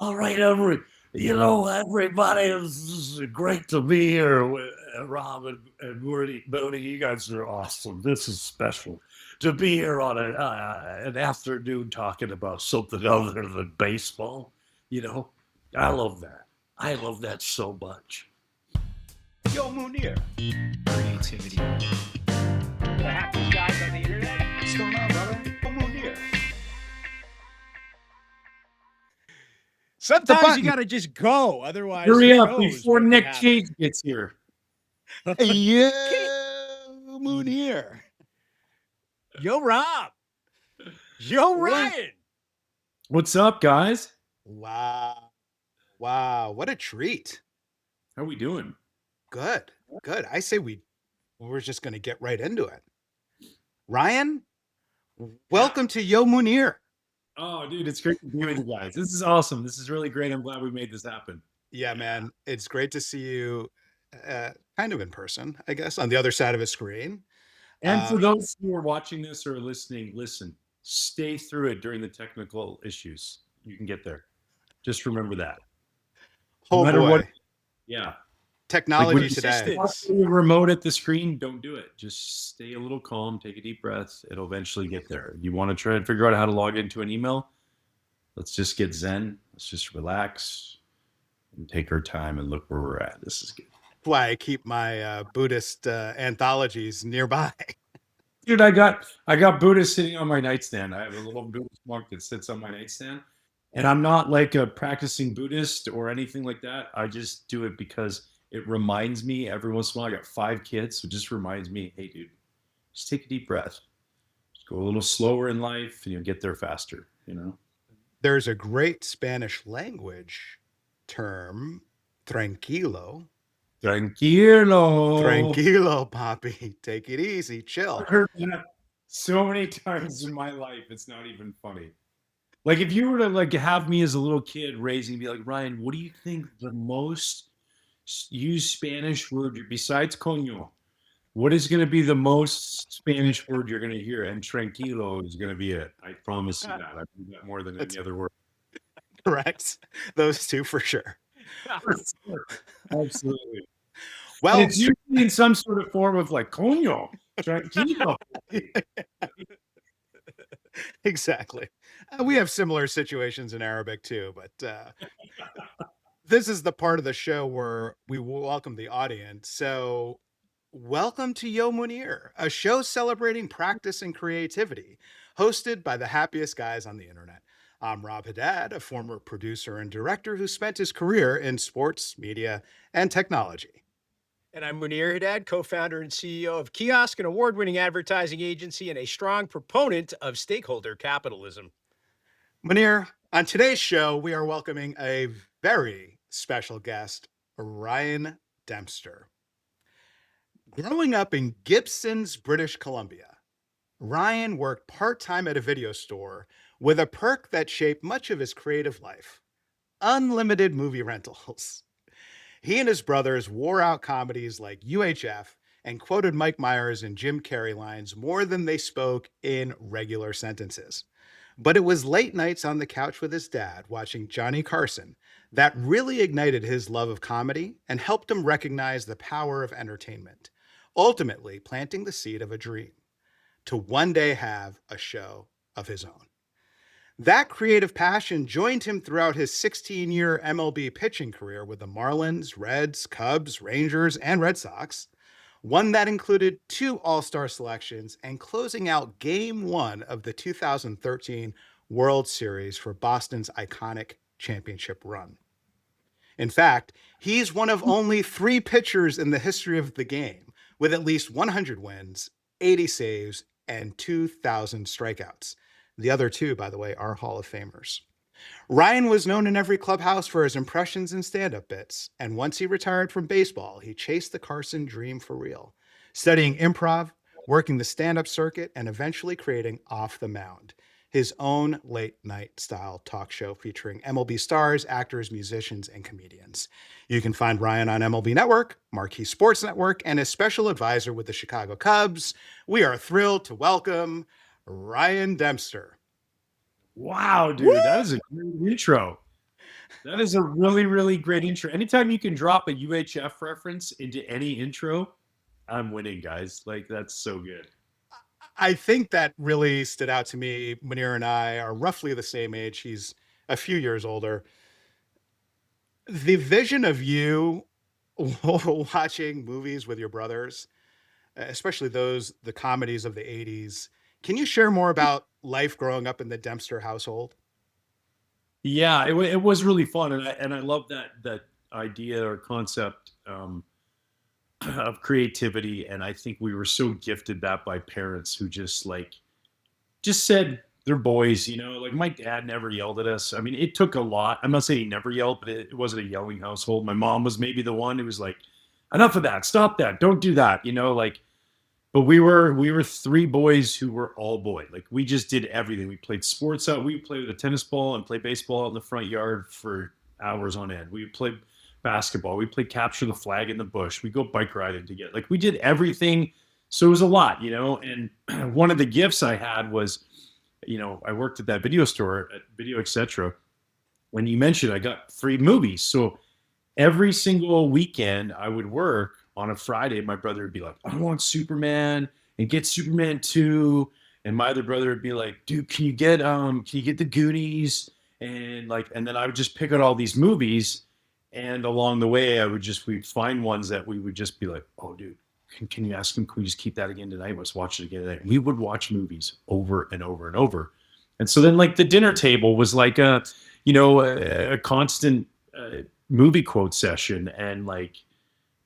All right, everybody, it's great to be here with Rob and Mooney. You guys are awesome. This is special to be here on an afternoon talking about something other than baseball. You know, I love that. I love that so much. Yo, Munir. Creativity. The happiest guys on the internet. What's going on, brother? Yo, Munir. Sometimes you gotta just go, otherwise Hurry who up knows before what could Nick happen. Cage gets here. Yo, Munir. Rob. Yo, Ryan. What's up, guys? Wow. What a treat. How we doing? Good. I say we're just going to get right into it. Ryan, welcome to Yo Munir. Oh, dude, it's great to be with you guys. This is awesome. This is really great. I'm glad we made this happen. Yeah, man. It's great to see you kind of in person, I guess, on the other side of a screen. And for those who are watching this or listening, listen, stay through it during the technical issues. You can get there. Just remember that. No matter what. Yeah. Technology today. Remote at the screen, don't do it. Just stay a little calm, take a deep breath. It'll eventually get there. You want to try and figure out how to log into an email? Let's just get zen. Let's just relax and take our time and look where we're at. This is good. Why I keep my Buddhist anthologies nearby. Dude, I got Buddhist sitting on my nightstand. I have a little Buddhist monk that sits on my nightstand. And I'm not like a practicing Buddhist or anything like that. I just do it because it reminds me every once in a while. I got 5 kids, so it just reminds me, hey, dude, just take a deep breath. Just go a little slower in life, and you'll get there faster, you know? There's a great Spanish language term, tranquilo. Tranquilo, Poppy. Take it easy. Chill. I've heard that so many times in my life, it's not even funny. Like, if you were to like have me as a little kid raising, be like, Ryan, what do you think the most used Spanish word besides coño? What is going to be the most Spanish word you're going to hear? And tranquilo is going to be it. I promise you that. I do that more than any other word. Correct. Those two for sure. Absolutely. Well, and it's usually in some sort of form of like coño, tranquilo. Exactly. We have similar situations in Arabic too, but this is the part of the show where we welcome the audience. So welcome to Yo Munir, a show celebrating practice and creativity, hosted by the happiest guys on the internet. I'm Rob Haddad, a former producer and director who spent his career in sports, media, and technology. And I'm Munir Haddad, co-founder and CEO of Kiosk, an award-winning advertising agency and a strong proponent of stakeholder capitalism. Munir, on today's show, we are welcoming a very special guest, Ryan Dempster. Growing up in Gibsons, British Columbia, Ryan worked part-time at a video store with a perk that shaped much of his creative life: unlimited movie rentals. He and his brothers wore out comedies like UHF and quoted Mike Myers and Jim Carrey lines more than they spoke in regular sentences. But it was late nights on the couch with his dad watching Johnny Carson that really ignited his love of comedy and helped him recognize the power of entertainment, ultimately planting the seed of a dream to one day have a show of his own. That creative passion joined him throughout his 16-year MLB pitching career with the Marlins, Reds, Cubs, Rangers, and Red Sox, one that included 2 All-Star selections and closing out Game 1 of the 2013 World Series for Boston's iconic championship run. In fact, he's one of only 3 pitchers in the history of the game with at least 100 wins, 80 saves, and 2,000 strikeouts. The other 2, by the way, are Hall of Famers. Ryan was known in every clubhouse for his impressions and stand-up bits, and once he retired from baseball, he chased the Carson dream for real, studying improv, working the stand-up circuit, and eventually creating Off the Mound, his own late-night style talk show featuring MLB stars, actors, musicians, and comedians. You can find Ryan on MLB Network, Marquee Sports Network, and as special advisor with the Chicago Cubs. We are thrilled to welcome Ryan Dempster. Wow, dude, that is a great intro. That is a really, really great intro. Anytime you can drop a UHF reference into any intro, I'm winning, guys. Like, that's so good. I think that really stood out to me. Munir and I are roughly the same age. He's a few years older. The vision of you watching movies with your brothers, especially the comedies of the 80s. Can you share more about life growing up in the Dempster household? Yeah, it was really fun, and I love that idea or concept of creativity. And I think we were so gifted that by parents who just said they're boys. Like my dad never yelled at us. I mean, it took a lot. I'm not saying he never yelled, but it wasn't a yelling household. My mom was maybe the one who was like, "Enough of that! Stop that! Don't do that!" Like. But we were three boys who were all boy. Like we just did everything. We played sports out. We played with a tennis ball and play baseball out in the front yard for hours on end. We played basketball. We played capture the flag in the bush. We go bike riding together. Like we did everything. So it was a lot. And one of the gifts I had was, I worked at that video store at Video Etc. When you mentioned I got free movies. So every single weekend I would work on a Friday. My brother would be like, I want Superman and get Superman 2. And my other brother would be like, dude, can you get the Goonies? And then I would just pick out all these movies. And along the way, we'd find ones that we would just be like, oh, dude, can you ask him, can we just keep that again tonight? Let's watch it again tonight. We would watch movies over and over and over. And so then like the dinner table was like a constant movie quote session. And like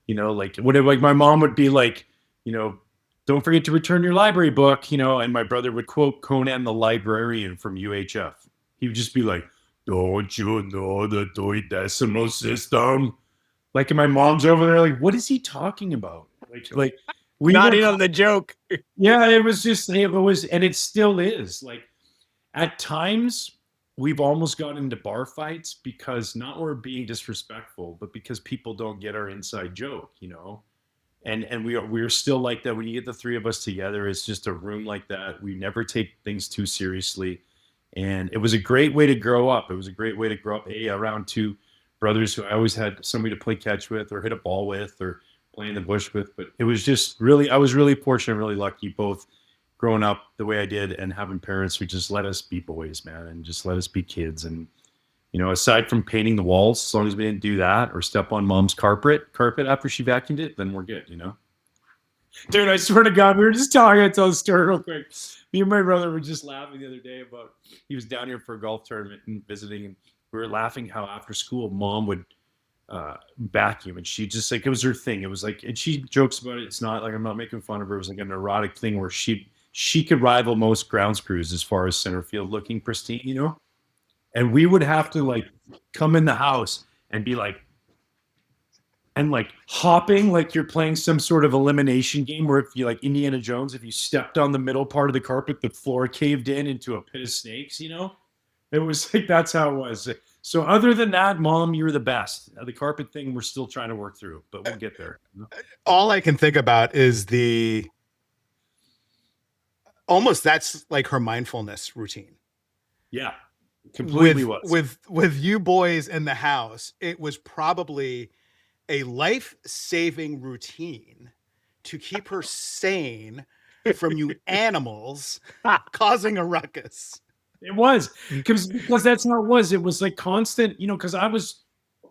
whatever, like my mom would be like, don't forget to return your library book, and my brother would quote Conan the Librarian from UHF. He would just be like, don't you know the Dewey Decimal System? Like, and my mom's over there like, what is he talking about? Like we Not were, in on the joke. yeah, it was, and it still is. Like at times we've almost got into bar fights because not we're being disrespectful, but because people don't get our inside joke, And we're still like that. When you get the three of us together, it's just a room like that. We never take things too seriously. And it was a great way to grow up. It was a great way to grow up around two brothers who I always had somebody to play catch with or hit a ball with or play in the bush with. But it was just really, I was really fortunate, really lucky both growing up the way I did and having parents who just let us be boys, man, and just let us be kids. And, aside from painting the walls, as long as we didn't do that or step on mom's carpet after she vacuumed it, then we're good, Dude, I swear to God, we were just talking. I tell the story real quick. Me and my brother were just laughing the other day about he was down here for a golf tournament and visiting, and we were laughing how after school mom would vacuum, and she just like it was her thing. It was like, and she jokes about it. It's not like I'm not making fun of her. It was like an erotic thing where she could rival most grounds crews as far as center field looking pristine, And we would have to like come in the house and be like. And like hopping, like you're playing some sort of elimination game where if you like Indiana Jones, if you stepped on the middle part of the carpet, the floor caved in into a pit of snakes, It was like, that's how it was. So other than that, Mom, you're the best. The carpet thing, we're still trying to work through, but we'll get there. All I can think about is almost that's like her mindfulness routine. Yeah, completely with you boys in the house. It was probably a life-saving routine to keep her sane from you animals causing a ruckus. It was because that's how it was. It was like constant, because I was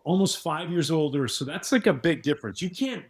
almost 5 years older. So that's like a big difference. You can't,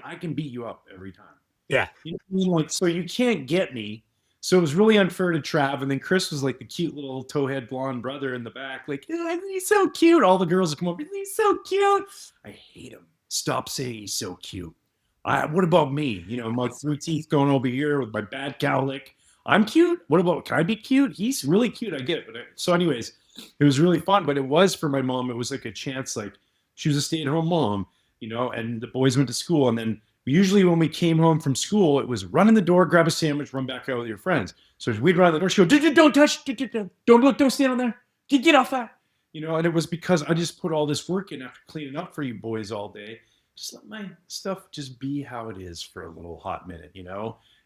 I can beat you up every time. Yeah. Like, so you can't get me. So it was really unfair to Trav. And then Chris was like the cute little towhead blonde brother in the back. Like, oh, he's so cute. All the girls would come over. He's so cute. I hate him. Stop saying he's so cute. What about me? My 3 teeth going over here with my bad cowlick. I'm cute. What about, can I be cute? He's really cute. I get it. So anyways, it was really fun. But it was for my mom. It was like a chance. Like she was a stay-at-home mom, and the boys went to school. And then usually when we came home from school, it was run in the door, grab a sandwich, run back out with your friends. So we'd run out the door. She'd go, don't touch, don't look, don't stand on there. Get off that. And it was because I just put all this work in after cleaning up for you boys all day. Just let my stuff just be how it is for a little hot minute,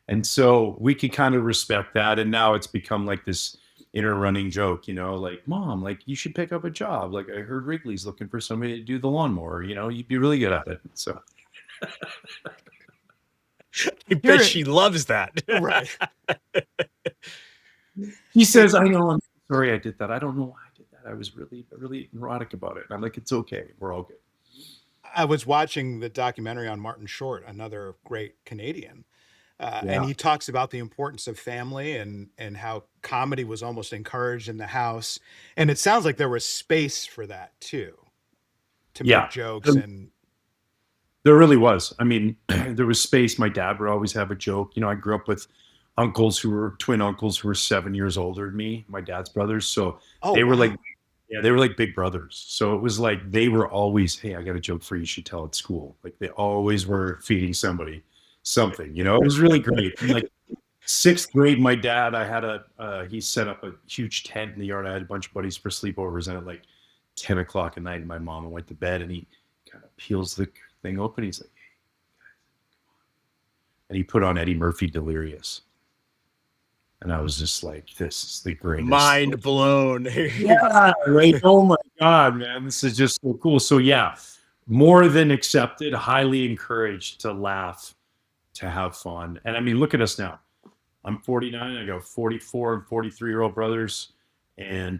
And so we could kind of respect that. And now it's become like this inner running joke, like, Mom, like you should pick up a job. Like I heard Wrigley's looking for somebody to do the lawnmower, you'd be really good at it. So I bet she loves that. Right. he says, I know, I'm sorry I did that. I don't know why I did that. I was really, really neurotic about it. And I'm like, it's okay. We're all good. I was watching the documentary on Martin Short, another great Canadian. And he talks about the importance of family and how comedy was almost encouraged in the house. And it sounds like there was space for that too, to make jokes. And there really was. I mean, there was space. My dad would always have a joke. I grew up with twin uncles who were 7 years older than me, my dad's brothers. So they were like big brothers. So it was like they were always, hey, I got a joke for you. You should tell at school. Like they always were feeding somebody something. It was really great. And like 6th grade, my dad, he set up a huge tent in the yard. I had a bunch of buddies for sleepovers, and at like 10 o'clock at night, my mom went to bed, and he kind of peels the thing open. He's like, hey, guys, come on. And he put on Eddie Murphy Delirious. And I was just like, this is the greatest. Mind blown. Yeah, right. Oh my God, man. This is just so cool. So yeah, more than accepted, highly encouraged to laugh, to have fun. And I mean, look at us now. I'm 49. I got 44 and 43-year-old brothers. And,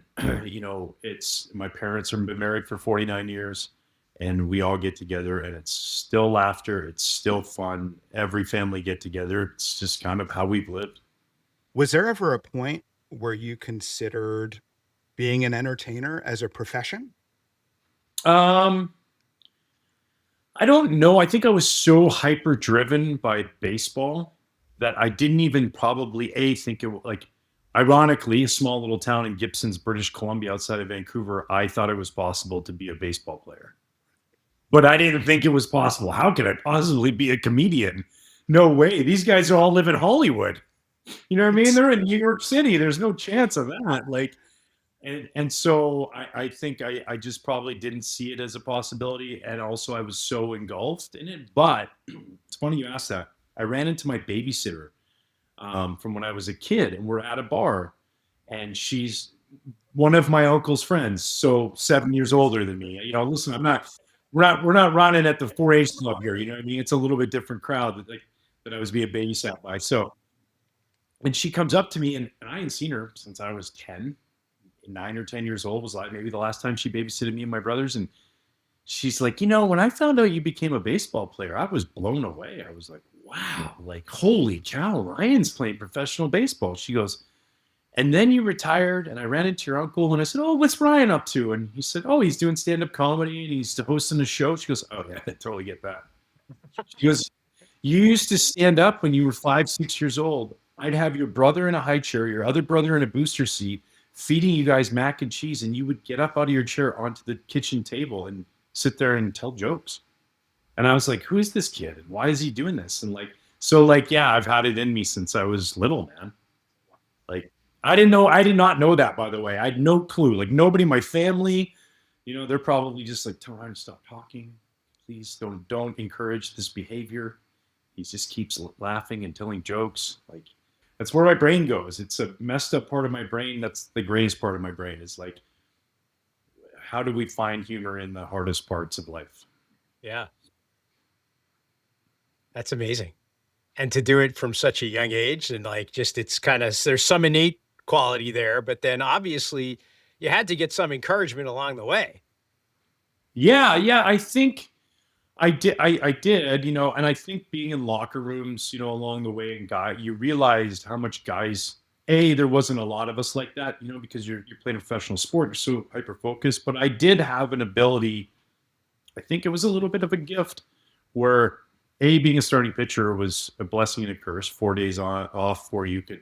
it's my parents have been married for 49 years. And we all get together, and it's still laughter. It's still fun. Every family get together. It's just kind of how we've lived. Was there ever a point where you considered being an entertainer as a profession? I don't know. I think I was so hyper driven by baseball that I didn't even probably think it like, ironically, a small little town in Gibsons, British Columbia, outside of Vancouver, I thought it was possible to be a baseball player. But I didn't think it was possible. How could I possibly be a comedian? No way. These guys all live in Hollywood. You know what I mean? They're in New York City. There's no chance of that. Like, and so I think I just probably didn't see it as a possibility. And also I was so engulfed in it. But it's funny you asked that. I ran into my babysitter from when I was a kid, and we're at a bar, and she's one of my uncle's friends. So 7 years older than me. Listen, we're not running at the 4-H club here. You know what I mean? It's a little bit different crowd that I was being babysat by. So, and she comes up to me, and I hadn't seen her since I was 9 or 10 years old, was like maybe the last time she babysitted me and my brothers. And she's like, when I found out you became a baseball player, I was blown away. I was like, wow, like, holy cow, Ryan's playing professional baseball. She goes, and then you retired, and I ran into your uncle, and I said, oh, what's Ryan up to? And he said, oh, he's doing stand-up comedy, and he's hosting a show. She goes, oh yeah, I totally get that. She goes, you used to stand up when you were 5, 6 years old. I'd have your brother in a high chair, your other brother in a booster seat, feeding you guys mac and cheese, and you would get up out of your chair onto the kitchen table and sit there and tell jokes. And I was like, who is this kid? And why is he doing this? And yeah, I've had it in me since I was little, man. Like, I did not know that, by the way. I had no clue. Like, nobody in my family, they're probably just like, tell Ryan to stop talking. Please don't encourage this behavior. He just keeps laughing and telling jokes. Like, that's where my brain goes. It's a messed up part of my brain. That's the greatest part of my brain, is like, how do we find humor in the hardest parts of life? Yeah. That's amazing. And to do it from such a young age, and like, just, it's kind of, there's some innate quality there, but then obviously you had to get some encouragement along the way. Yeah. I think I did, and I think being in locker rooms, along the way, and you realized how much guys, there wasn't a lot of us like that, because you're playing a professional sport, you're so hyper focused. But I did have an ability, I think it was a little bit of a gift, where being a starting pitcher was a blessing and a curse. 4 days off where you could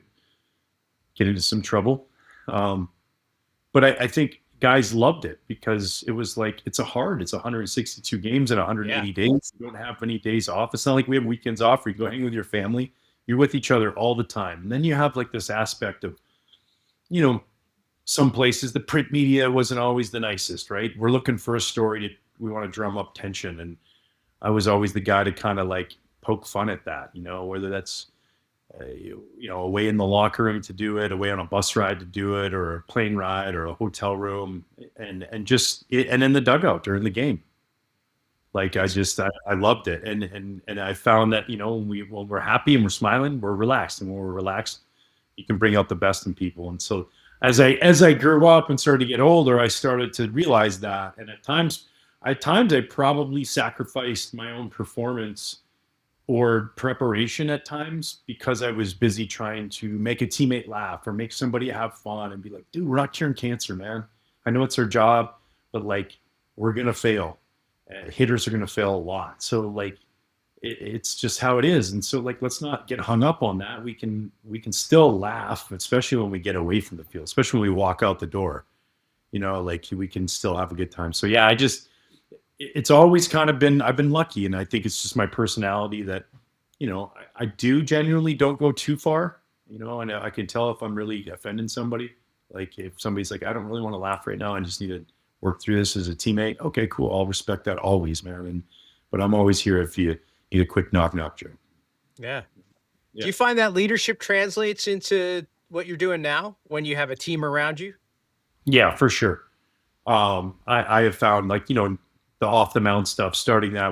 get into some trouble. But I think guys loved it, because it was like, it's 162 games in 180 days. You don't have any days off. It's not like we have weekends off where you go hang with your family. You're with each other all the time. And then you have like this aspect of, some places the print media wasn't always the nicest, right? We're looking for a story we want to drum up tension. And I was always the guy to kind of like poke fun at that, whether that's away in the locker room to do it, away on a bus ride to do it, or a plane ride, or a hotel room, and in the dugout during the game. Like I loved it, and I found that when we're happy and we're smiling, we're relaxed, and when we're relaxed, you can bring out the best in people. And so as I grew up and started to get older, I started to realize that, and at times I probably sacrificed my own performance or preparation at times because I was busy trying to make a teammate laugh or make somebody have fun and be like, dude, we're not curing cancer, man. I know it's our job, but like, we're going to fail. Hitters are going to fail a lot. So like, it's just how it is. And so like, let's not get hung up on that. We can still laugh, especially when we get away from the field, especially when we walk out the door, like we can still have a good time. So yeah, it's always kind of been, I've been lucky. And I think it's just my personality that, I do genuinely don't go too far, and I can tell if I'm really offending somebody. Like if somebody's like, I don't really want to laugh right now. I just need to work through this as a teammate. Okay, cool. I'll respect that always, man. But I'm always here if you need a quick knock joke. Yeah. Do you find that leadership translates into what you're doing now when you have a team around you? Yeah, for sure. I have found like, the off the mound stuff,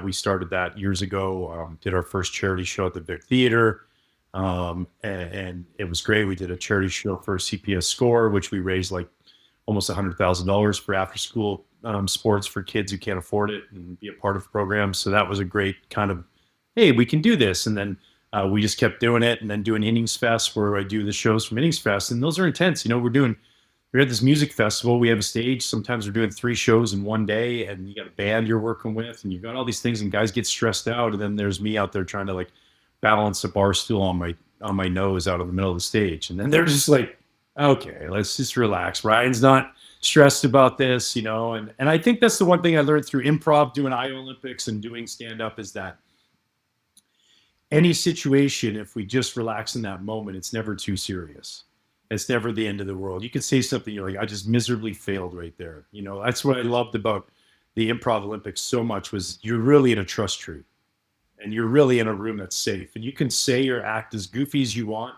we started that years ago, did our first charity show at the Vic Theater. And it was great. We did a charity show for CPS Score, which we raised like almost $100,000 for after school sports for kids who can't afford it and be a part of programs. So that was a great kind of, hey, we can do this. And then we just kept doing it, and then doing Innings Fest, where I do the shows from Innings Fest. And those are intense. We're at this music festival. We have a stage. Sometimes we're doing 3 shows in one day, and you got a band you're working with, and you've got all these things, and guys get stressed out. And then there's me out there trying to like balance a bar stool on my nose out of the middle of the stage. And then they're just like, okay, let's just relax. Ryan's not stressed about this, and I think that's the one thing I learned through improv, doing Olympics and doing stand-up, is that any situation, if we just relax in that moment, it's never too serious. It's never the end of the world. You can say something, you're like, I just miserably failed right there. That's what I loved about the Improv Olympics so much, was you're really in a trust tree, and you're really in a room that's safe, and you can say or act as goofy as you want.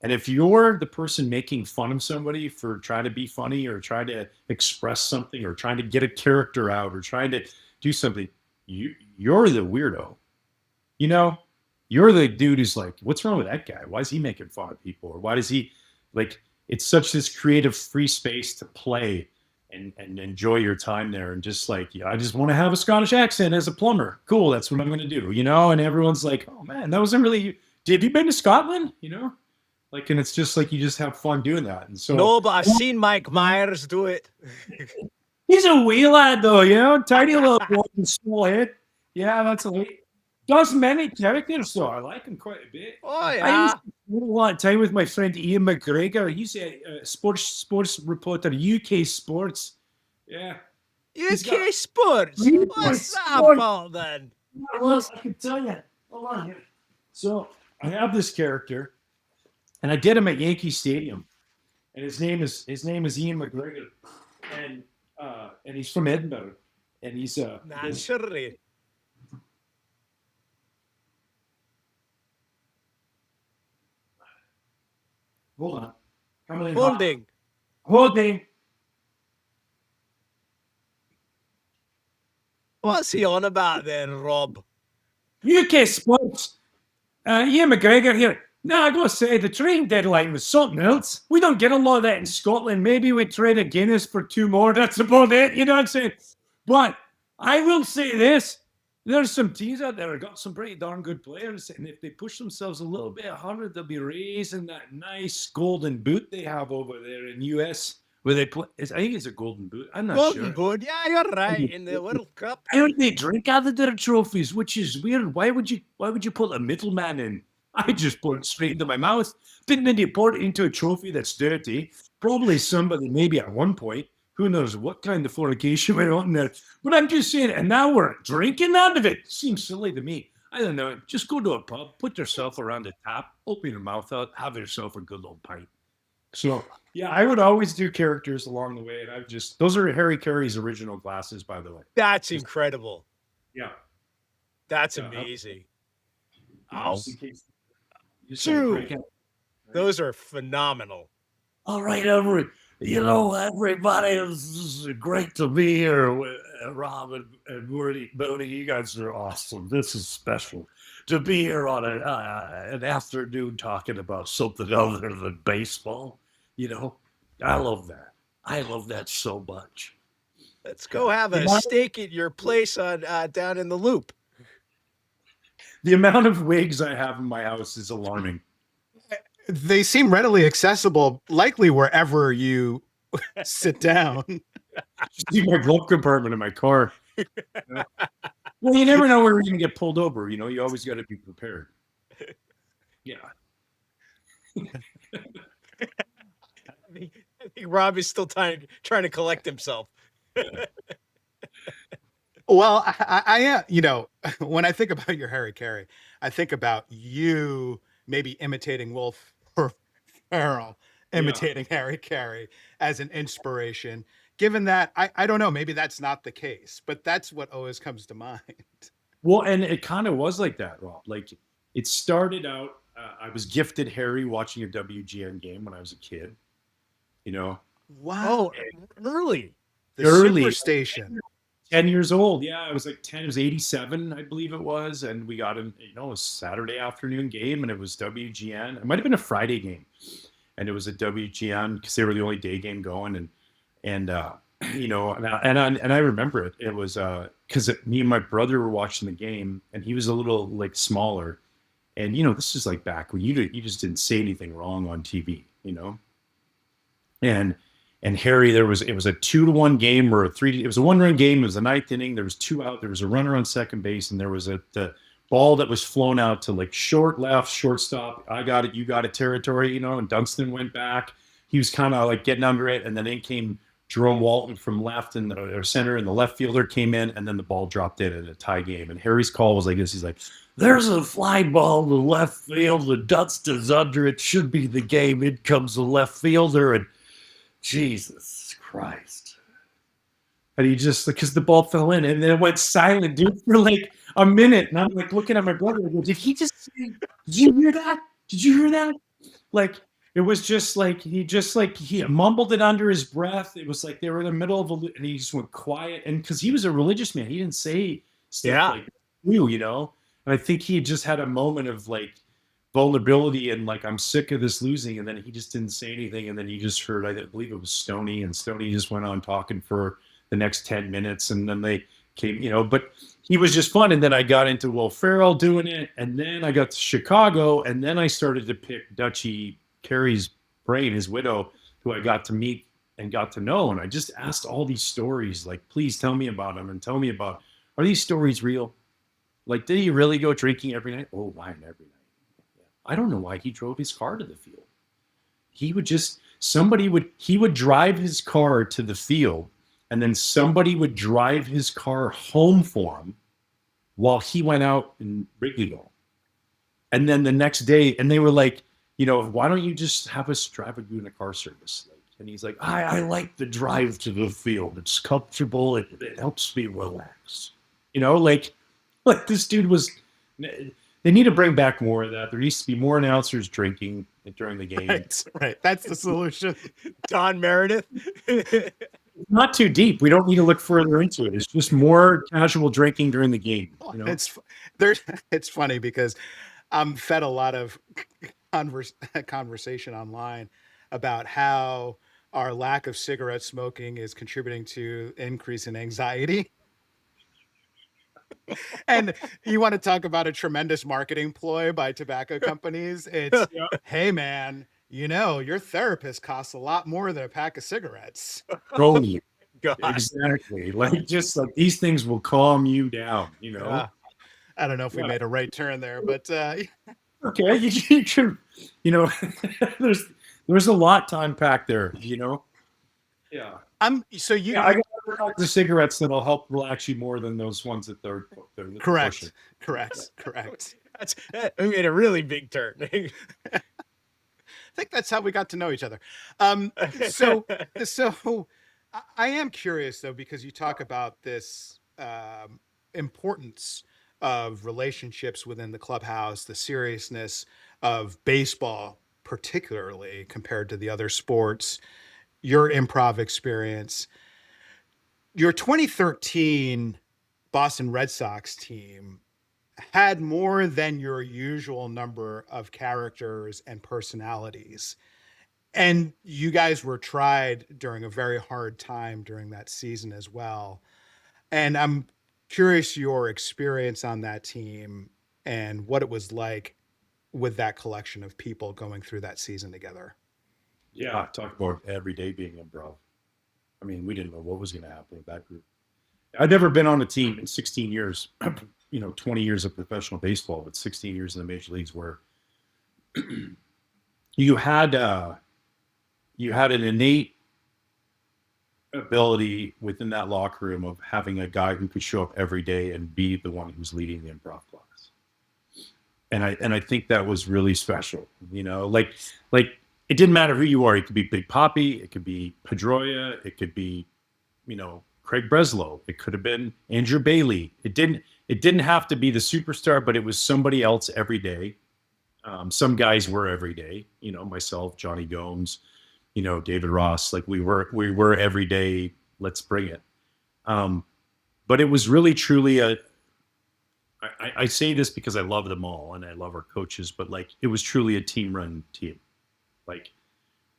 And if you're the person making fun of somebody for trying to be funny, or trying to express something, or trying to get a character out, or trying to do something, you're the weirdo. You're the dude who's like, what's wrong with that guy? Why is he making fun of people? Or why does he, like, it's such this creative free space to play and enjoy your time there. And just like, I just want to have a Scottish accent as a plumber. Cool. That's what I'm going to do, and everyone's like, oh man, that wasn't really, have you been to Scotland? Like, and it's just like, you just have fun doing that. And so, no, but I've seen Mike Myers do it. He's a wee lad though, tiny little small head. Yeah, that's does many characters, so I like him quite a bit. Oh yeah. I used to spend a lot of time with my friend Ian McGregor. He's a sports reporter, UK Sports. Yeah. UK Sports. What's up, about then? Well, I can tell you. Hold on here. So I have this character, and I did him at Yankee Stadium, and his name is Ian McGregor, and he's from Edinburgh, and he's naturally. Hold on. Holding. What's he on about then, Rob? UK Sports. Ian McGregor here. No, I gotta say, the trading deadline was something else. We don't get a lot of that in Scotland. Maybe we trade a Guinness for 2 more. That's about it. You know what I'm saying? But I will say this. There's some teams out there that have got some pretty darn good players, and if they push themselves a little bit harder, they'll be raising that nice golden boot they have over there in US, where they play. I think it's a golden boot. I'm not sure. Golden boot, yeah, you're right. In the World Cup, I don't they drink out of their trophies, which is weird. Why would you put a middleman in? I just pour it straight into my mouth. Then you pour it into a trophy that's dirty. Probably somebody, maybe at one point. Who knows what kind of fornication went on there. But I'm just saying, and now we're drinking out of it. Seems silly to me. I don't know. Just go to a pub, put yourself around a tap, open your mouth out, have yourself a good old pint. So, yeah, I would always do characters along the way. And those are Harry Caray's original glasses, by the way. That's incredible. Yeah. That's amazing. Oh. You just gotta break Two. out. Those are phenomenal. All right, everybody, it's great to be here with Rob and Mooney. You guys are awesome. This is special to be here on an afternoon talking about something other than baseball. I love that. I love that so much. Let's go have a steak at your place on down in the Loop. The amount of wigs I have in my house is alarming. They seem readily accessible, likely wherever you sit down. Just in my glove compartment in my car. Well, you never know where you're going to get pulled over. You always got to be prepared. Yeah. I think Rob is still trying to collect himself. Well, I am, when I think about your Harry Caray, I think about you maybe imitating Wolf or Ferrell, imitating Harry Caray as an inspiration. Given that, I don't know, maybe that's not the case, but that's what always comes to mind. Well, and it kind of was like that, Rob. Like it started out, I was gifted Harry watching a WGN game when I was a kid. Wow. Oh, early. The early. Superstation. 10 years old. Yeah, I was like 10. It was 87, I believe it was. And we got a Saturday afternoon game, and it was WGN. It might have been a Friday game. And it was a WGN because they were the only day game going. And I remember it. It was because me and my brother were watching the game, and he was a little like smaller. And, this is like back when you just didn't say anything wrong on TV, And Harry, it was a 2-1 game or it was a 1-run game. It was the ninth inning. There was 2 out. There was a runner on second base, and there was the ball that was flown out to like short left, shortstop. I got it, you got it territory, and Dunstan went back. He was kind of like getting under it, and then in came Jerome Walton from left and the center, and the left fielder came in, and then the ball dropped in a tie game. And Harry's call was like this. He's like, "There's a fly ball to left field. The Dunstan's under it. Should be the game. In comes the left fielder, and Jesus Christ." And he just, because the ball fell in, and then it went silent, dude, for like a minute. And I'm like looking at my brother. I go, did he just say, did you hear that? Did you hear that? Like, it was just like, he mumbled it under his breath. It was like they were in the middle of and he just went quiet. And because he was a religious man, he didn't say stuff like you, And I think he just had a moment of like vulnerability and like, I'm sick of this losing. And then he just didn't say anything. And then you just heard, I believe it was Stoney, and Stoney just went on talking for the next 10 minutes. And then they came, but he was just fun. And then I got into Will Ferrell doing it. And then I got to Chicago. And then I started to pick Dutchie Carey's brain, his widow, who I got to meet and got to know. And I just asked all these stories, like, please tell me about them and tell me about, are these stories real? Like, did he really go drinking every night? Oh, wine every night. I don't know why he drove his car to the field. He would drive his car to the field, and then somebody would drive his car home for him while he went out in Wrigleyville. And then the next day, and they were like, why don't you just have us drive you in a car service? And he's like, I like the drive to the field. It's comfortable. It helps me relax. Like this dude was. They need to bring back more of that. There needs to be more announcers drinking during the game. Right. That's the solution. Don Meredith. Not too deep. We don't need to look further into it. It's just more casual drinking during the game. It's funny because I'm fed a lot of conversation online about how our lack of cigarette smoking is contributing to increase in anxiety. And you want to talk about a tremendous marketing ploy by tobacco companies? It's, hey, man, your therapist costs a lot more than a pack of cigarettes. Oh, God. Exactly. Like, just like these things will calm you down, I don't know if we made a right turn there, but okay, you can, there's a lot to unpack there, Yeah. I got the cigarettes that'll help relax you more than those ones that they're correct. We made a really big turn. I think that's how we got to know each other. So I am curious though, because you talk about this importance of relationships within the clubhouse, the seriousness. of baseball, particularly compared to the other sports, your improv experience. Your 2013 Boston Red Sox team had more than your usual number of characters and personalities. And you guys were tried during a very hard time during that season as well. And I'm curious your experience on that team and what it was like with that collection of people going through that season together. Yeah, talk about every day being improv. I mean, we didn't know what was going to happen with that group. I'd never been on a team in 16 years, 20 years of professional baseball, but 16 years in the major leagues where you had an innate ability within that locker room of having a guy who could show up every day and be the one who's leading the improv class. And I think that was really special, like it didn't matter who you are. It could be Big Papi, it could be Pedroia, it could be, Craig Breslow, it could have been Andrew Bailey. It didn't have to be the superstar, but it was somebody else every day. Some guys were every day, myself, Johnny Gomes, David Ross, like we were every day. Let's bring it. But it was really truly I say this because I love them all and I love our coaches, but like it was truly a team run team. Like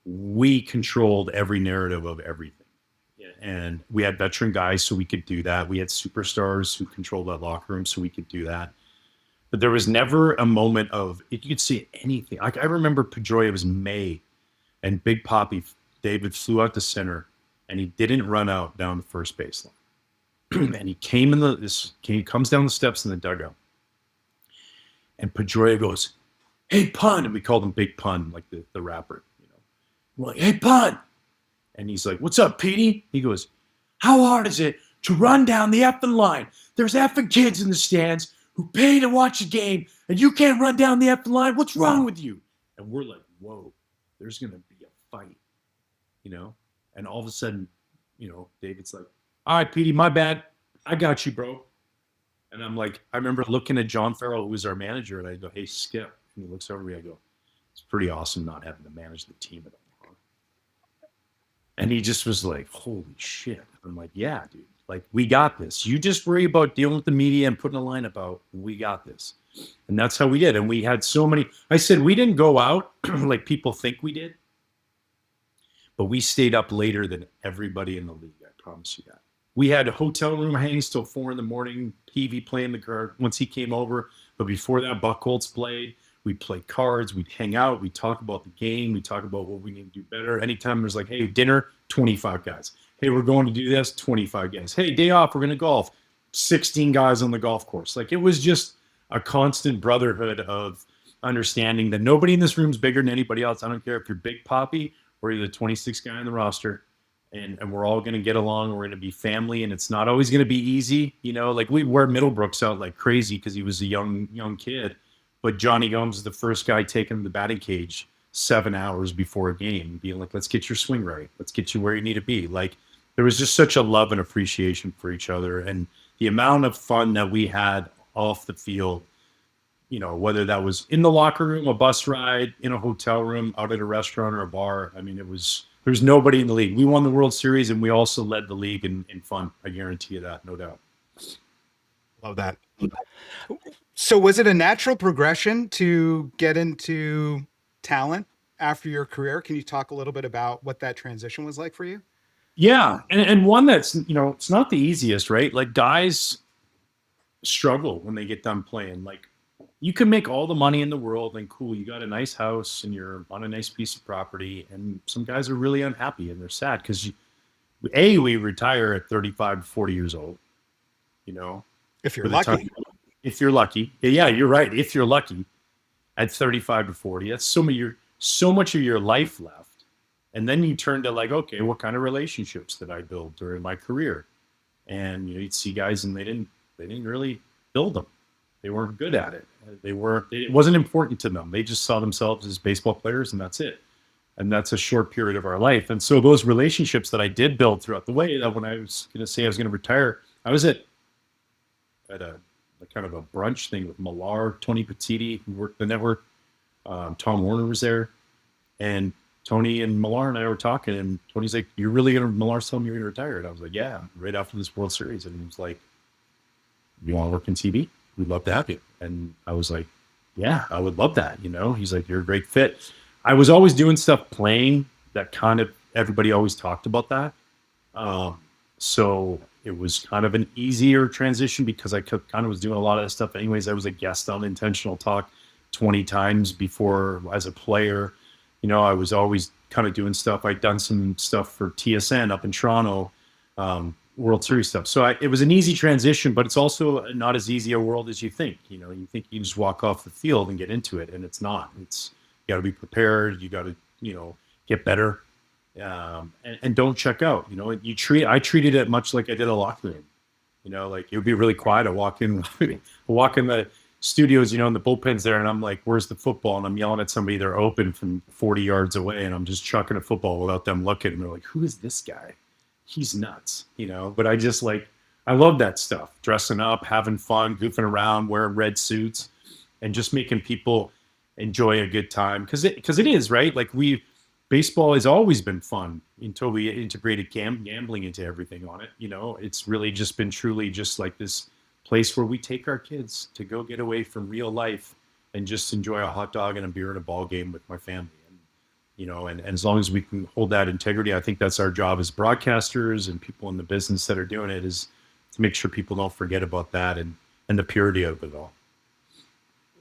we controlled every narrative of everything. And we had veteran guys, so we could do that. We had superstars who controlled that locker room, so we could do that. But there was never a moment of, you could see anything. Like I remember Pedroia, it was May, and Big Papi, David flew out to center, and he didn't run out down the first baseline. And he he comes down the steps in the dugout, and Pedroia goes, "Hey, Pun," and we called him Big Pun, like the rapper. We're like, "Hey, Pun," and he's like, "What's up, Petey?" He goes, "How hard is it to run down the effing line? There's effing kids in the stands who pay to watch a game, and you can't run down the effing line. What's wrong with you?" And we're like, "Whoa, there's gonna be a fight," And all of a sudden, David's like, "All right, Petey, my bad. I got you, bro." And I'm like, I remember looking at John Farrell, who was our manager, and I go, "Hey, Skip." And he looks over at me, I go, "It's pretty awesome not having to manage the team at all." And he just was like, "Holy shit." I'm like, "Yeah, dude. Like, we got this. You just worry about dealing with the media and putting a lineup out. We got this." And that's how we did. And we had so many. I said, we didn't go out like people think we did. But we stayed up later than everybody in the league. I promise you that. We had hotel room hangs till 4 a.m. Peavy playing the card once he came over. But before that, Buchholz played. We'd play cards. We'd hang out. We'd talk about the game. We'd talk about what we need to do better. Anytime there's like, "Hey, dinner," 25 guys. "Hey, we're going to do this," 25 guys. "Hey, day off, we're going to golf." 16 guys on the golf course. Like it was just a constant brotherhood of understanding that nobody in this room is bigger than anybody else. I don't care if you're Big Papi or you're the 26th guy on the roster. And we're all going to get along. We're going to be family, and it's not always going to be easy. Like we wear Middlebrooks out like crazy because he was a young kid. But Johnny Gomes is the first guy taking him to the batting cage 7 hours before a game, being like, "Let's get your swing right. Let's get you where you need to be." Like there was just such a love and appreciation for each other. And the amount of fun that we had off the field, whether that was in the locker room, a bus ride, in a hotel room, out at a restaurant or a bar. I mean, there's nobody in the league. We won the World Series, and we also led the league in fun. I guarantee you that, no doubt. Love that. So was it a natural progression to get into talent after your career? Can you talk a little bit about what that transition was like for you? Yeah. And one that's, it's not the easiest, right? Like guys struggle when they get done playing. Like you can make all the money in the world and cool, you got a nice house and you're on a nice piece of property, and some guys are really unhappy and they're sad because we retire at 35 to 40 years old, If you're lucky. If you're lucky. Yeah, you're right. If you're lucky at 35 to 40, that's so much of your life left. And then you turn to like, okay, what kind of relationships did I build during my career? And you'd see guys and they didn't really build them. They weren't good at it. It wasn't important to them. They just saw themselves as baseball players, and that's it. And that's a short period of our life. And so those relationships that I did build throughout the way, that when I was going to say I was going to retire, I was at a kind of a brunch thing with Millar, Tony Petiti, who worked the network. Tom Warner was there, and Tony and Millar and I were talking, and Tony's like, "You're really gonna?" Millar's telling me you're gonna retire, and I was like, "Yeah, right after this World Series." And he was like, "You want to work in TV? We'd love to have you." And I was like, "Yeah, I would love that." He's like, "You're a great fit." I was always doing stuff playing that kind of everybody always talked about that. So it was kind of an easier transition because I kind of was doing a lot of that stuff anyways. I was a guest on Intentional Talk 20 times before as a player. I was always kind of doing stuff. I'd done some stuff for TSN up in Toronto, World Series stuff. So it was an easy transition, but it's also not as easy a world as you think. You think you just walk off the field and get into it, and it's not. You got to be prepared. You got to, get better, and don't check out. I treated it much like I did a locker room. Like it would be really quiet. I walk in the studios, and the bullpen's there, and I'm like, "Where's the football?" And I'm yelling at somebody they're open from 40 yards away, and I'm just chucking a football without them looking. And they're like, "Who is this guy? He's nuts," But I love that stuff, dressing up, having fun, goofing around, wearing red suits, and just making people enjoy a good time because it is right. Like baseball has always been fun until we integrated gambling into everything on it. It's really just been truly just like this place where we take our kids to go get away from real life and just enjoy a hot dog and a beer and a ball game with my family. And as long as we can hold that integrity, I think that's our job as broadcasters and people in the business that are doing it, is to make sure people don't forget about that and the purity of it all.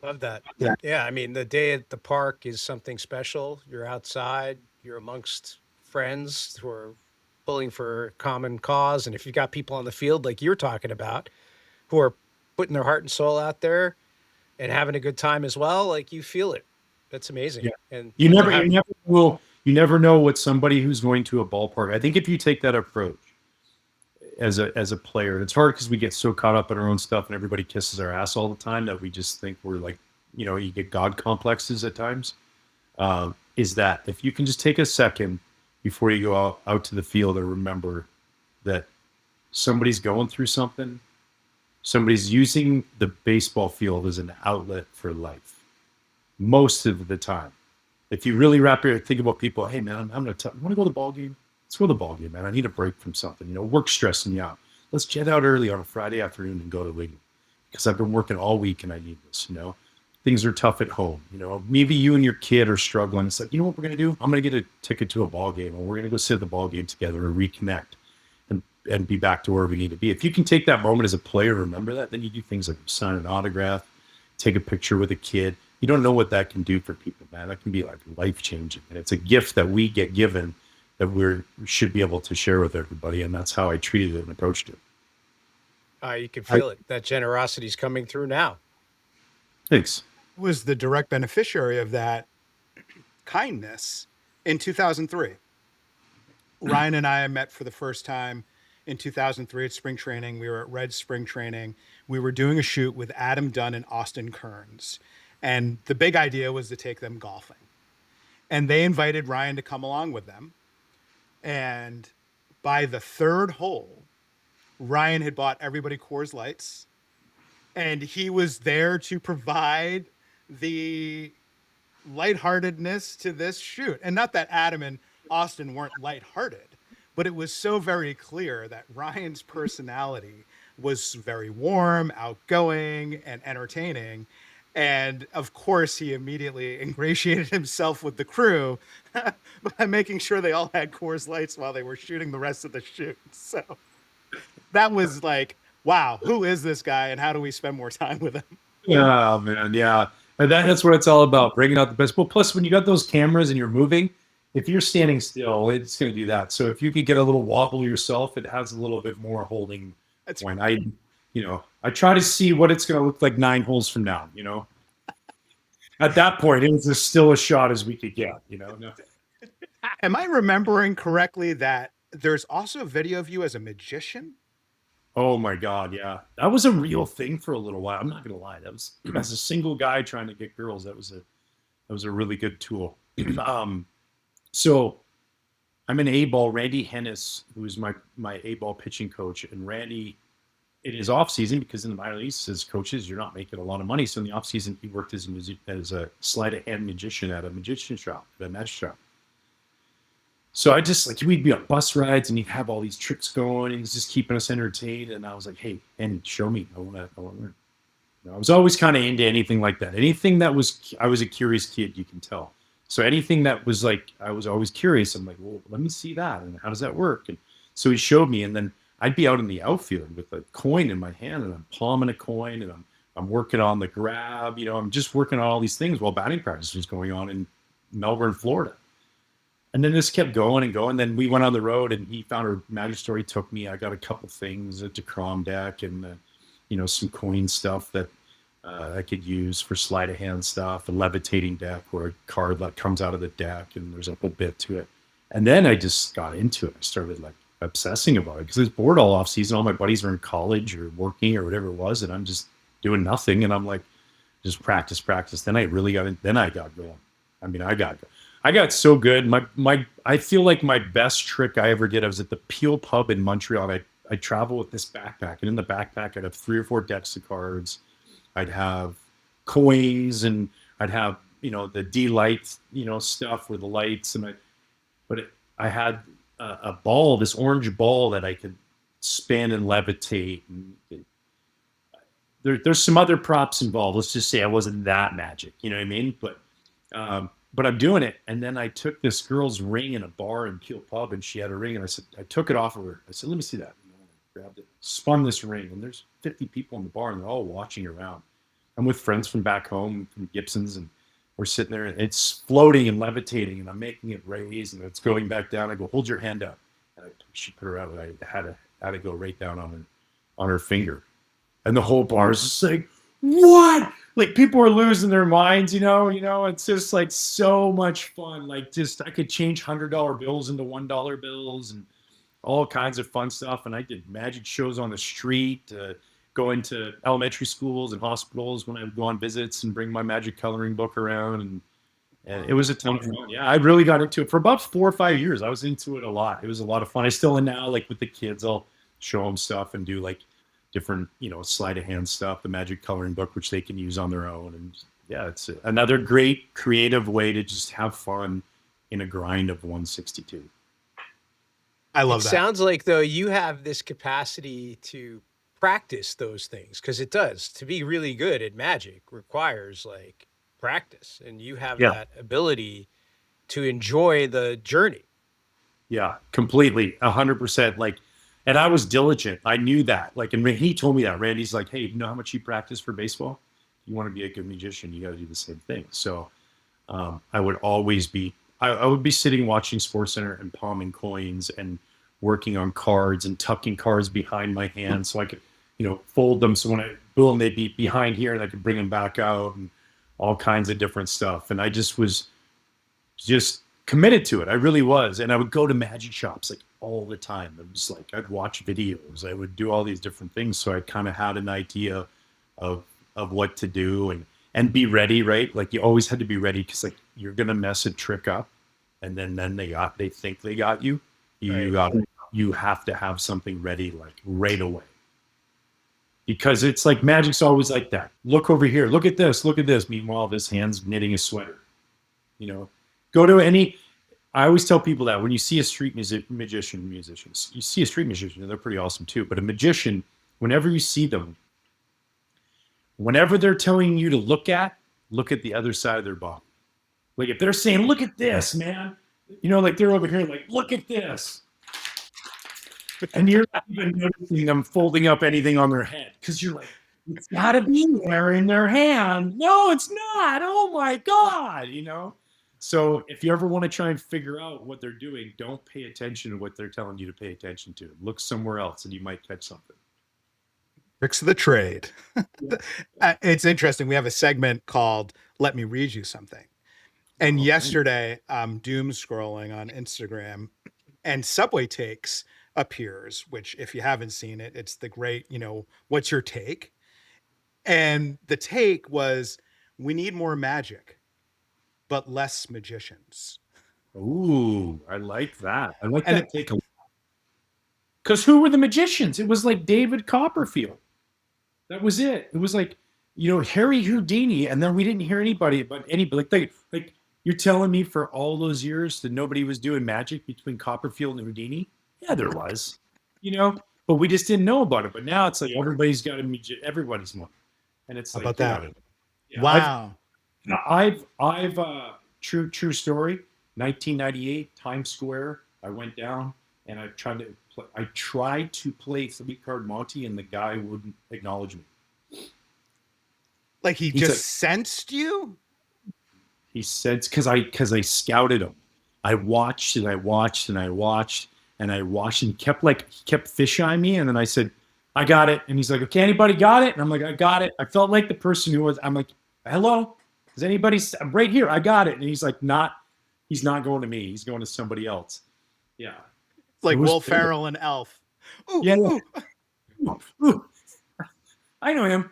Love that. Yeah. I mean, the day at the park is something special. You're outside, you're amongst friends who are pulling for a common cause. And if you've got people on the field, like you're talking about, who are putting their heart and soul out there and having a good time as well, like you feel it. That's amazing. Yeah. And you never know what somebody who's going to a ballpark. I think if you take that approach as a player, it's hard because we get so caught up in our own stuff and everybody kisses our ass all the time that we just think we're like, you get God complexes at times. Is that if you can just take a second before you go out to the field and remember that somebody's going through something, somebody's using the baseball field as an outlet for life most of the time. If you really think about people, hey man, I'm want to go to the ball game? Let's go to the ball game, man. I need a break from something. Work's stressing you out. Let's jet out early on a Friday afternoon and go to the league because I've been working all week and I need this. Things are tough at home. Maybe you and your kid are struggling. It's like, what we're gonna do? I'm gonna get a ticket to a ball game, and we're gonna go sit at the ball game together and reconnect and be back to where we need to be. If you can take that moment as a player, remember that, then you do things like sign an autograph, take a picture with a kid. You don't know what that can do for people, man. That can be like life-changing. And it's a gift that we get given that we should be able to share with everybody. And that's how I treated it and approached it. You can feel it. That generosity is coming through now. Thanks. Was the direct beneficiary of that kindness in 2003. Ryan and I met for the first time in 2003 at spring training. We were at Red spring training. We were doing a shoot with Adam Dunn and Austin Kearns. And the big idea was to take them golfing. And they invited Ryan to come along with them. And by the third hole, Ryan had bought everybody Coors Lights. And he was there to provide the lightheartedness to this shoot. And not that Adam and Austin weren't lighthearted, but it was so very clear that Ryan's personality was very warm, outgoing, and entertaining. And of course, he immediately ingratiated himself with the crew by making sure they all had Coors Lights while they were shooting the rest of the shoot. So that was like, wow, who is this guy and how do we spend more time with him? Yeah, man. Yeah. And that's what it's all about, bringing out the best. Well, plus, when you got those cameras and you're moving, if you're standing still, it's going to do that. So if you could get a little wobble yourself, it has a little bit more holding point. I try to see what it's going to look like 9 holes from now, At that point, it was as still a shot as we could get, No. Am I remembering correctly that there's also a video of you as a magician? Oh my God, yeah. That was a real thing for a little while. I'm not going to lie. That was, as a single guy trying to get girls, that was a really good tool. So I'm an A-ball. Randy Hennis, who is my A-ball pitching coach, and Randy in his off season, because in the minor leagues as coaches, you're not making a lot of money. So in the off season, he worked as a sleight-of-hand magician at a magician shop, at a magic shop. So I just like, we'd be on bus rides and he'd have all these tricks going and he's just keeping us entertained. And I was like, hey, Andy, show me. I want to learn. I was always kind of into anything like that. Anything that was, I was a curious kid, you can tell. So anything that was like, I was always curious. I'm like, well, let me see that. And how does that work? And so he showed me, and then I'd be out in the outfield with a coin in my hand and I'm palming a coin and I'm working on the grab, I'm just working on all these things while batting practice was going on in Melbourne, Florida. And then this kept going and going. Then we went on the road and he found a magic store. He took me. I got a couple things, a DeCrom deck and, some coin stuff that I could use for sleight of hand stuff, a levitating deck where a card that comes out of the deck and there's a whole bit to it. And then I just got into it. I started like obsessing about it because I was bored all off season. All my buddies were in college or working or whatever it was. And I'm just doing nothing. And I'm like, just practice. Then I really got it. Then I got going. I got so good. I feel like my best trick I ever did, I was at the Peel Pub in Montreal. I travel with this backpack, and in the backpack I'd have 3 or 4 decks of cards. I'd have coins, and I'd have the D-light stuff with the lights, I had a ball, this orange ball that I could spin and levitate. And there's some other props involved. Let's just say I wasn't that magic, you know what I mean? But I'm doing it. And then I took this girl's ring in a bar in Peel Pub, and she had a ring. And I took it off of her. I said, let me see that. I grabbed it, spun this ring. And there's 50 people in the bar, and they're all watching around. I'm with friends from back home, from Gibsons, and we're sitting there, and it's floating and levitating, and I'm making it raise, and it's going back down. I go, hold your hand up. And she put her out, and I had to go right down on her finger. And the whole bar is just like, what? Like, people are losing their minds, it's just like so much fun. Like, just, I could change $100 bills into $1 bills and all kinds of fun stuff. And I did magic shows on the street, going to elementary schools and hospitals when I would go on visits and bring my magic coloring book around. And it was a ton of fun. Yeah, I really got into it for about 4 or 5 years. I was into it a lot. It was a lot of fun. I still am now, like with the kids, I'll show them stuff and do like different, sleight of hand stuff, the magic coloring book, which they can use on their own. And yeah, it's another great creative way to just have fun in a grind of 162. I love that. Sounds like, though, you have this capacity to practice those things, because it does. To be really good at magic requires like practice, and you have that ability to enjoy the journey. Yeah, completely, 100%. Like, and I was diligent. I knew that. Like, and he told me that. Randy's like, hey, you know how much you practice for baseball? If you want to be a good magician, you got to do the same thing. So I would always be, I would be sitting watching SportsCenter and palming coins and working on cards and tucking cards behind my hand so I could, fold them. So when I boom, they'd be behind here and I could bring them back out and all kinds of different stuff. And I just was committed to it. I really was. And I would go to magic shops like all the time. It was like, I'd watch videos. I would do all these different things. So I kind of had an idea of what to do and be ready, right? Like, you always had to be ready, because like, you're going to mess a trick up, and then they think they got you. You have to have something ready, like right away. Because it's like, magic's always like that. Look over here. Look at this. Meanwhile, this hand's knitting a sweater. Go to I always tell people that when you see a street musicians, you see a street magician, they're pretty awesome too. But a magician, whenever you see them, whenever they're telling you to look at the other side of their body. Like, if they're saying, look at this, man, like they're over here, like, look at this. And you're not even noticing them folding up anything on their head, because you're like, it's got to be there in their hand. No, it's not. Oh my God, So if you ever want to try and figure out what they're doing, don't pay attention to what they're telling you to pay attention to. Look somewhere else and you might catch something. Tricks of the trade. It's interesting. We have a segment called Let Me Read You Something. And yesterday, I'm doom scrolling on Instagram, and Subway Takes appears, which, if you haven't seen it, it's the great, what's your take? And the take was, we need more magic, but less magicians. Ooh, I like that. I like that take a lot. Because who were the magicians? It was like David Copperfield. That was it. It was like, Harry Houdini, and then we didn't hear anybody. Like you're telling me for all those years that nobody was doing magic between Copperfield and Houdini? Yeah, there was, but we just didn't know about it. But now it's like everybody's got everybody's one, and it's How like, about that? Yeah, Wow. I've true story. 1998 Times Square. I went down and I tried to play 3-card Monte, and the guy wouldn't acknowledge me. Like he He's just like- sensed you? He said because I scouted him. I watched and I watched and I watched and I watched, and he kept fisheye me, and then I said, I got it. And he's like, okay, anybody got it? And I'm like, I got it. I felt like the person who was, I'm like, hello? Does anybody, I'm right here. I got it. And he's like, he's not going to me. He's going to somebody else. Yeah. Like It was Will good. Ferrell and Elf. Ooh, Yeah. ooh. Ooh. I know him.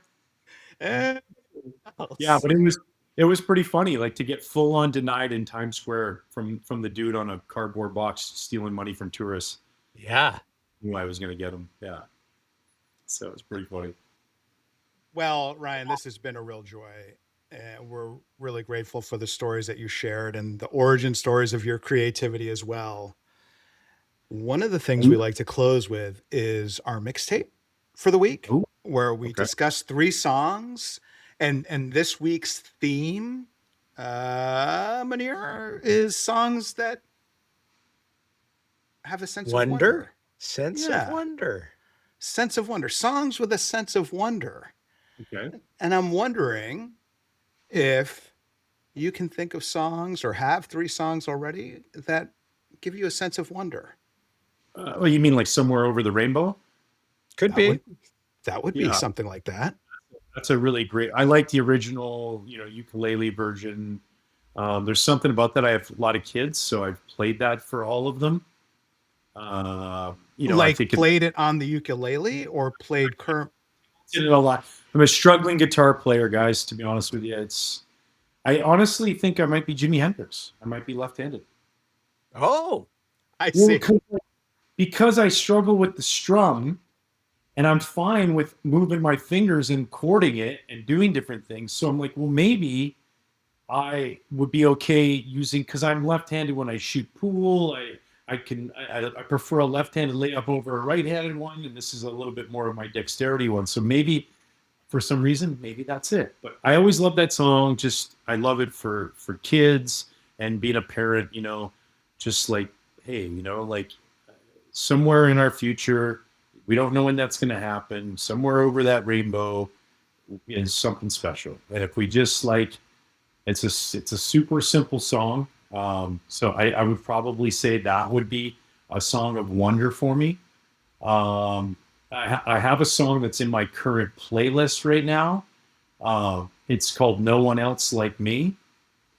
Yeah, but it was pretty funny, like to get full on denied in Times Square from the dude on a cardboard box stealing money from tourists. Yeah. Knew I was going to get him. Yeah. So it's pretty funny. Well, Ryan, this has been a real joy. And we're really grateful for the stories that you shared and the origin stories of your creativity as well. One of the things we like to close with is our mixtape for the week, Ooh, where we discuss 3 songs. And this week's theme, Munir, is songs that have a sense of wonder. Sense Yeah. of wonder. Sense of wonder. Songs with a sense of wonder. Okay. And I'm wondering if you can think of songs or have 3 songs already that give you a sense of wonder. Well, you mean like Somewhere Over the Rainbow? Could be. That would be Yeah. something like that. That's a really great. I like the original, ukulele version. There's something about that. I have a lot of kids, so I've played that for all of them. I think played it on the ukulele or played current. did it a lot. I'm a struggling guitar player, guys. To be honest with you, I honestly think I might be Jimi Hendrix. I might be left-handed. Oh, I see. Because I struggle with the strum, and I'm fine with moving my fingers and chording it and doing different things. So I'm like, well, maybe I would be okay using, because I'm left-handed when I shoot pool. I prefer a left-handed layup over a right-handed one, and this is a little bit more of my dexterity one. So maybe for some reason, maybe that's it. But I always love that song. Just I love it for kids and being a parent. Just like, hey, like somewhere in our future, we don't know when that's going to happen. Somewhere over that rainbow is something special. And if we just it's a super simple song. So I would probably say that would be a song of wonder for me. I have a song that's in my current playlist right now. It's called No One Else Like Me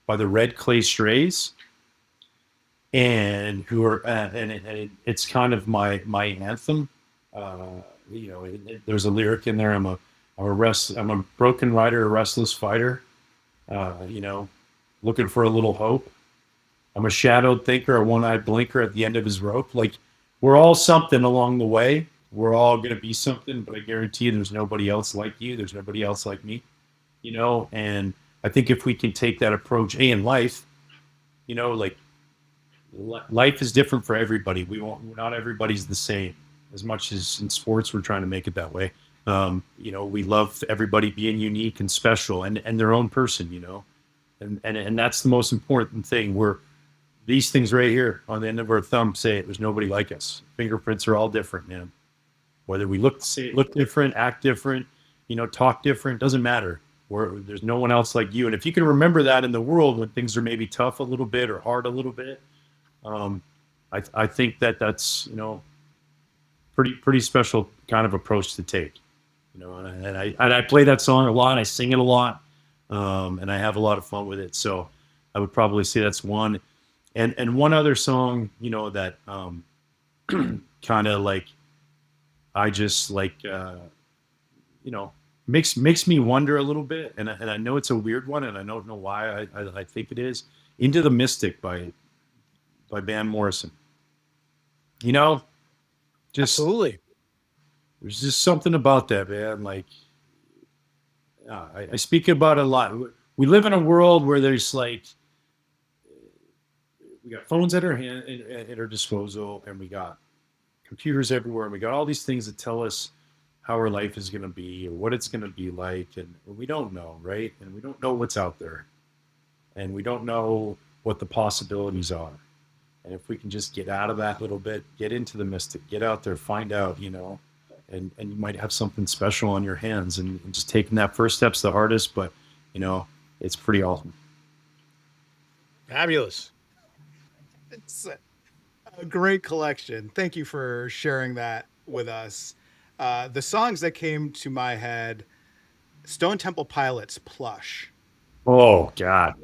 by the Red Clay Strays. And it's kind of my anthem. There's a lyric in there. I'm a broken rider, a restless fighter. Looking for a little hope. I'm a shadowed thinker, a one-eyed blinker at the end of his rope. Like, we're all something along the way. We're all going to be something, but I guarantee you there's nobody else like you. There's nobody else like me, and I think if we can take that approach, in life, life is different for everybody. Not everybody's the same. As much as in sports, we're trying to make it that way. We love everybody being unique and special and their own person, and that's the most important thing. These things right here on the end of our thumb say there's nobody like us. Fingerprints are all different, man. Whether we look different, act different, talk different, doesn't matter. There's no one else like you. And if you can remember that in the world when things are maybe tough a little bit or hard a little bit, I think that's pretty special kind of approach to take. And I play that song a lot. I sing it a lot, and I have a lot of fun with it. So I would probably say that's one. And one other song, that kind of like I just like makes me wonder a little bit. And I know it's a weird one, and I don't know why I think it is. Into the Mystic by Van Morrison. Just Absolutely. there's just something about that, man. Like I speak about it a lot. We live in a world where there's like we got phones at our hand at our disposal, and we got computers everywhere, and we got all these things that tell us how our life is going to be or what it's going to be like, and we don't know, right? And we don't know what's out there, and we don't know what the possibilities are. And if we can just get out of that little bit, get into the mystic, get out there, find out, and you might have something special on your hands, and just taking that first step's the hardest, but it's pretty awesome. Fabulous. It's a great collection. Thank you for sharing that with us. The songs that came to my head, Stone Temple Pilots, Plush. Oh God.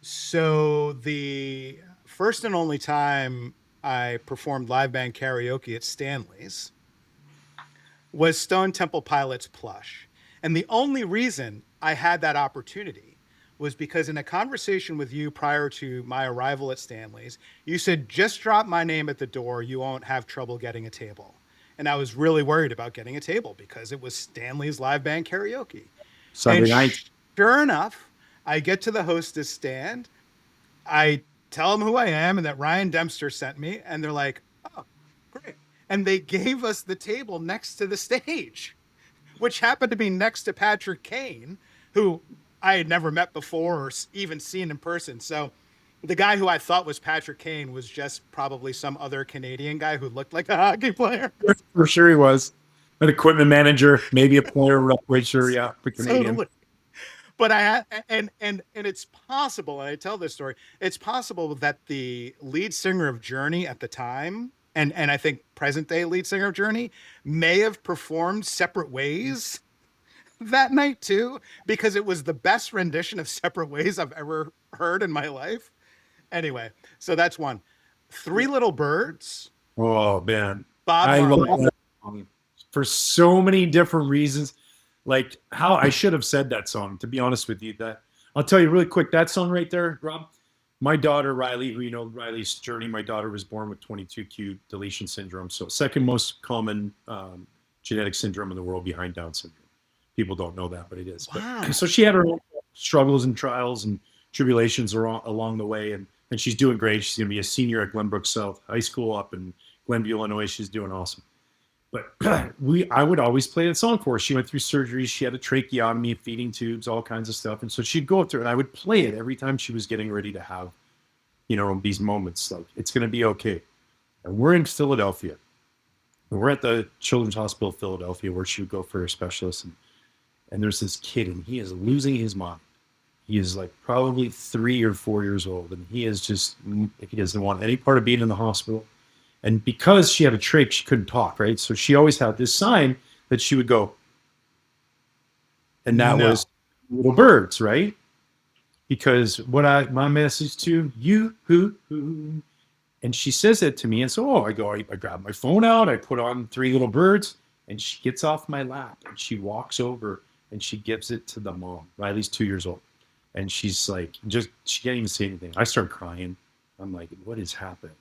So the first and only time I performed live band karaoke at Stanley's was Stone Temple Pilots, Plush. And the only reason I had that opportunity was because in a conversation with you prior to my arrival at Stanley's, you said, just drop my name at the door. You won't have trouble getting a table. And I was really worried about getting a table because it was Stanley's live band karaoke. Sunday And night. sure enough, I get to the hostess stand. I tell them who I am and that Ryan Dempster sent me. And they're like, oh, great. And they gave us the table next to the stage, which happened to be next to Patrick Kane, who I had never met before or even seen in person. So the guy who I thought was Patrick Kane was just probably some other Canadian guy who looked like a hockey player. For sure he was. An equipment manager, maybe a player, we're not quite sure. Yeah, for Canadian. Totally. But I had, and it's possible, and I tell this story, it's possible that the lead singer of Journey at the time, and I think present day lead singer of Journey, may have performed Separate Ways that night too, because it was the best rendition of Separate Ways I've ever heard in my life. Anyway, so that's one. Three Little Birds. Oh man, Bob I love Marley. that song for so many different reasons. Like how I should have said that song, to be honest with you. That I'll tell you really quick. That song right there, Rob. My daughter Riley, who Riley's journey. My daughter was born with 22q deletion syndrome, so second most common genetic syndrome in the world behind Down syndrome. People don't know that, but it is. Wow. But, so she had her own struggles and trials and tribulations along the way, and she's doing great. She's going to be a senior at Glenbrook South High School up in Glenview, Illinois. She's doing awesome. But I would always play that song for her. She went through surgery. She had a tracheotomy, feeding tubes, all kinds of stuff. And so she'd go up there, and I would play it every time she was getting ready to have, these moments. Like, it's going to be okay. And we're in Philadelphia. And we're at the Children's Hospital of Philadelphia where she would go for her specialist. And there's this kid, and he is losing his mind. He is like probably 3 or 4 years old, and he doesn't want any part of being in the hospital. And because she had a trach, she couldn't talk, right? So she always had this sign that she would go, and that was Little Birds, right? Because my message to you, and she says that to me, and so I grab my phone out, I put on Three Little Birds, and she gets off my lap, and she walks over, and she gives it to the mom. Riley's 2 years old. And she's like, she can't even say anything. I start crying. I'm like, what is happening?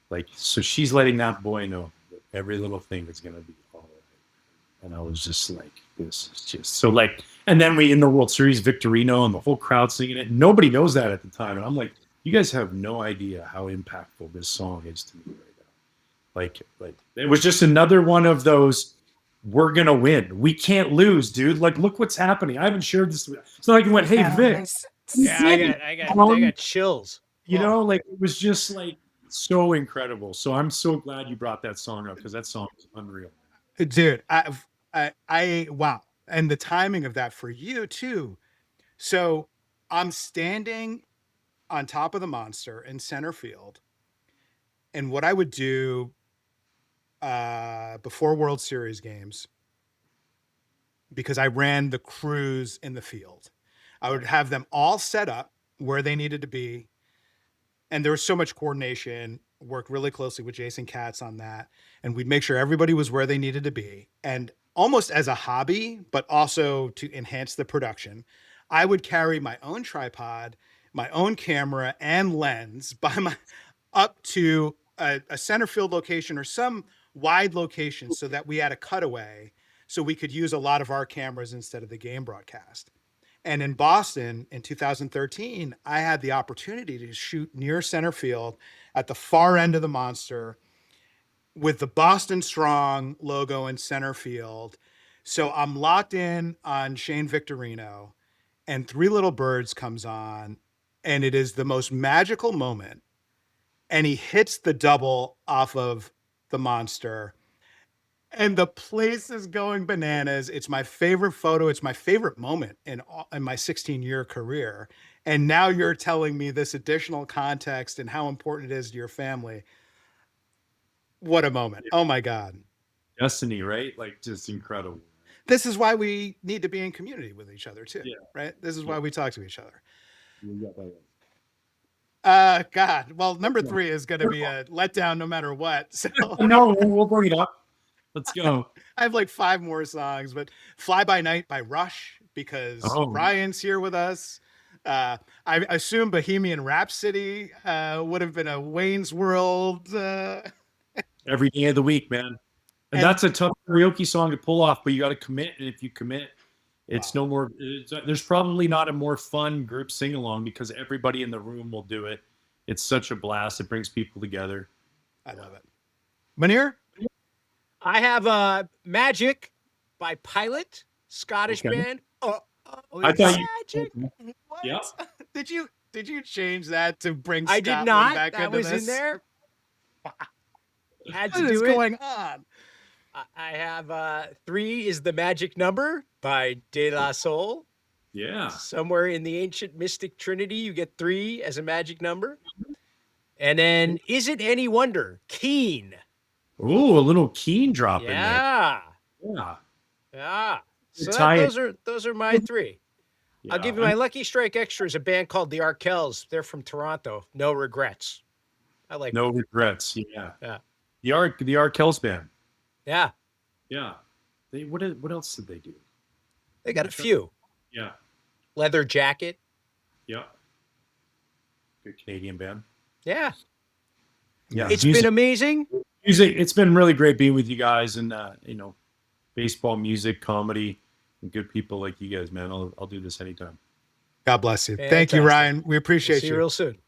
Like, so she's letting that boy know that every little thing is going to be all right. And I was just like, this is just so like, and then we in the World Series, Victorino, and the whole crowd singing it. Nobody knows that at the time. And I'm like, you guys have no idea how impactful this song is to me right now. Like it was just another one of those, we're going to win. We can't lose, dude. Like, look what's happening. I haven't shared this. It's not like you went, hey, Vic. Yeah, I got chills. Like it was just like so incredible. So I'm so glad you brought that song up because that song is unreal. Dude, I wow. And the timing of that for you too. So I'm standing on top of the monster in center field. And what I would do before World Series games, because I ran the crews in the field, I would have them all set up where they needed to be. And there was so much coordination, worked really closely with Jason Katz on that. And we'd make sure everybody was where they needed to be. And almost as a hobby, but also to enhance the production, I would carry my own tripod, my own camera and lens up to a center field location or some wide locations so that we had a cutaway so we could use a lot of our cameras instead of the game broadcast. And in Boston in 2013, I had the opportunity to shoot near center field at the far end of the monster with the Boston Strong logo in center field. So I'm locked in on Shane Victorino, and Three Little Birds comes on, and it is the most magical moment. And he hits the double off of the monster, and the place is going bananas. It's my favorite photo. It's my favorite moment in my 16-year career. And now you're telling me this additional context and how important it is to your family. What a moment. Oh my God. Destiny, right? Like, just incredible. This is why we need to be in community with each other too, Yeah. right? This is why we talk to each other. You got that right. God. Well, number 3 is going to be a letdown no matter what. So No, we'll bring it up. Let's go. I have like 5 more songs, but Fly By Night by Rush, because Ryan's here with us. I assume Bohemian Rhapsody would have been a Wayne's World. Every day of the week, man. And that's a tough karaoke song to pull off, but you got to commit. And if you commit, it's no more. There's probably not a more fun group sing along because everybody in the room will do it. It's such a blast. It brings people together. I love it. Munir? I have Magic by Pilot, Scottish band. I thought Magic. What? Yeah. Did you change that to bring I Scotland did not. back That into was this? in there. Had to What is do it. going on? I have 3 is the Magic Number by De La Soul. Yeah. Somewhere in the ancient mystic trinity, you get 3 as a magic number. And then Is It Any Wonder? Keen. Ooh, a little Keen drop in there. Yeah. Yeah. Yeah. So Tie it. those are my 3. I'll give you my Lucky Strike Extra is a band called the Arkells. They're from Toronto. No Regrets. I like No Regrets. Yeah. Yeah. The Arkells band. Yeah. Yeah. What else did they do? They got a few. Yeah. Leather Jacket. Yeah. Good Canadian band. Yeah. Yeah. It's been amazing. Music. It's been really great being with you guys, and baseball, music, comedy, and good people like you guys, man. I'll do this anytime. God bless you. Fantastic. Thank you, Ryan. We appreciate See you. you real soon.